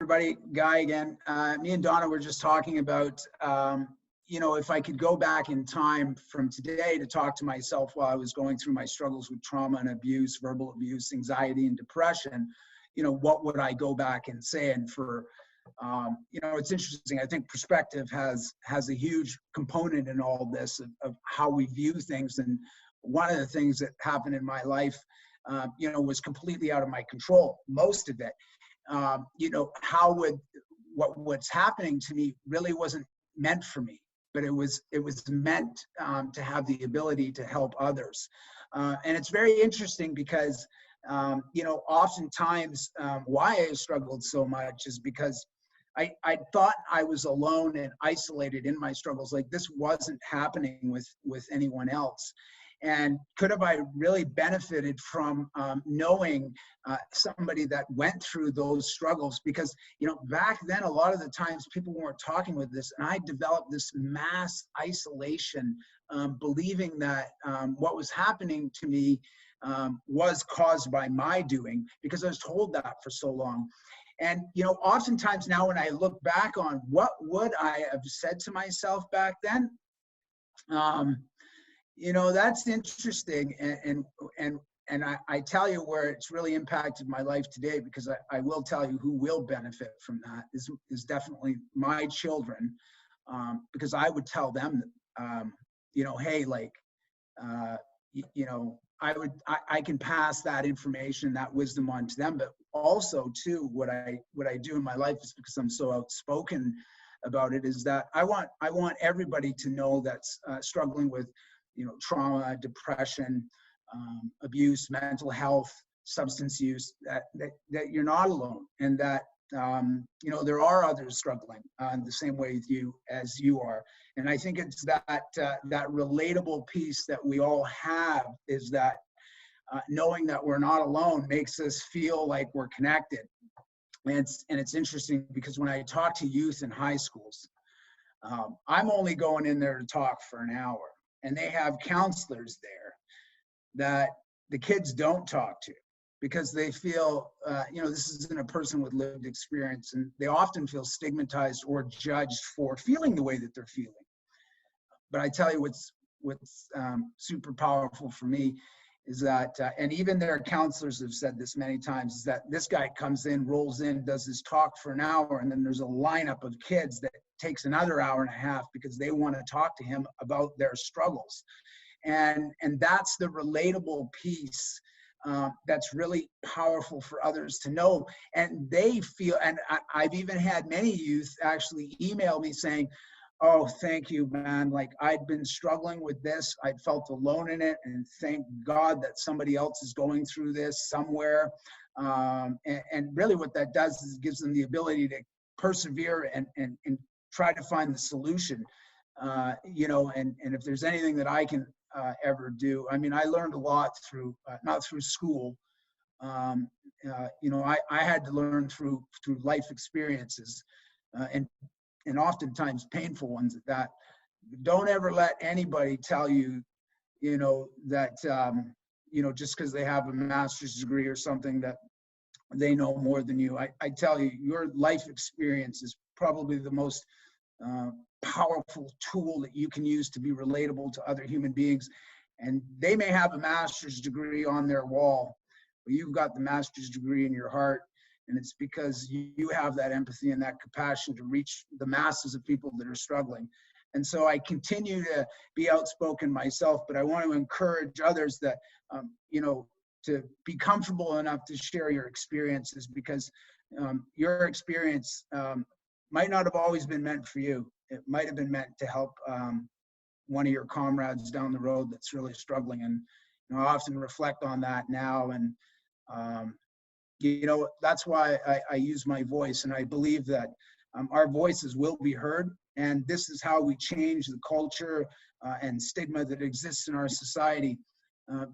Everybody, Guy again. Me and Donna were just talking about, if I could go back in time from today to talk to myself while I was going through my struggles with trauma and abuse, verbal abuse, anxiety, and depression, what would I go back and say? And for, it's interesting. I think perspective has a huge component in all this of how we view things. And one of the things that happened in my life, was completely out of my control, most of it. What's happening to me really wasn't meant for me, but it was meant to have the ability to help others. And it's very interesting because, oftentimes why I struggled so much is because I thought I was alone and isolated in my struggles. Like this wasn't happening with anyone else. And could have I really benefited from knowing somebody that went through those struggles? Because, back then, a lot of the times people weren't talking with this. And I developed this mass isolation, believing that what was happening to me was caused by my doing, because I was told that for so long. And, oftentimes now when I look back on what would I have said to myself back then, that's interesting. And I tell you where it's really impacted my life today, because I will tell you who will benefit from that is definitely my children, because I would tell them, hey, I can pass that information, that wisdom on to them. But also too, what I do in my life is, because I'm so outspoken about it, is that I want everybody to know that's struggling with trauma, depression, abuse, mental health, substance use, that you're not alone, and that there are others struggling the same way with you as you are. And I think it's that relatable piece that we all have, is that knowing that we're not alone makes us feel like we're connected. And it's interesting, because when I talk to youth in high schools, I'm only going in there to talk for an hour. And they have counselors there that the kids don't talk to, because they feel, this isn't a person with lived experience, and they often feel stigmatized or judged for feeling the way that they're feeling. But I tell you what's super powerful for me is that, and even their counselors have said this many times, is that this guy comes in, rolls in, does his talk for an hour, and then there's a lineup of kids that takes another hour and a half because they want to talk to him about their struggles. And that's the relatable piece that's really powerful for others to know. And they feel, and I've even had many youth actually email me saying, oh, thank you, man. Like, I'd been struggling with this. I felt alone in it. And thank God that somebody else is going through this somewhere. And really what that does is gives them the ability to persevere and try to find the solution, and if there's anything that I can ever do. I mean, I learned a lot through, not through school. I had to learn through life experiences, and oftentimes painful ones at that. Don't ever let anybody tell you, that, just because they have a master's degree or something, that they know more than you. I tell you, your life experience is probably the most powerful tool that you can use to be relatable to other human beings. And they may have a master's degree on their wall, but you've got the master's degree in your heart. And it's because you have that empathy and that compassion to reach the masses of people that are struggling. And so I continue to be outspoken myself, but I want to encourage others that, to be comfortable enough to share your experiences, because your experience might not have always been meant for you. It might have been meant to help one of your comrades down the road that's really struggling. And I often reflect on that now. And that's why I use my voice, and I believe that our voices will be heard. And this is how we change the culture and stigma that exists in our society.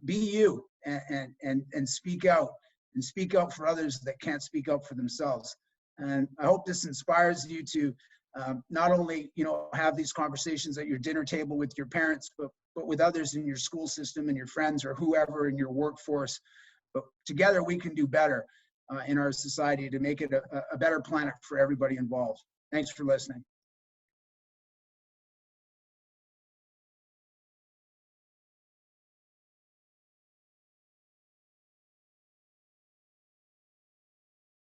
Be you and speak out, and speak out for others that can't speak out for themselves. And I hope this inspires you to not only, have these conversations at your dinner table with your parents, but with others in your school system and your friends or whoever in your workforce. But together we can do better. in our society to make it a better planet for everybody involved. Thanks for listening.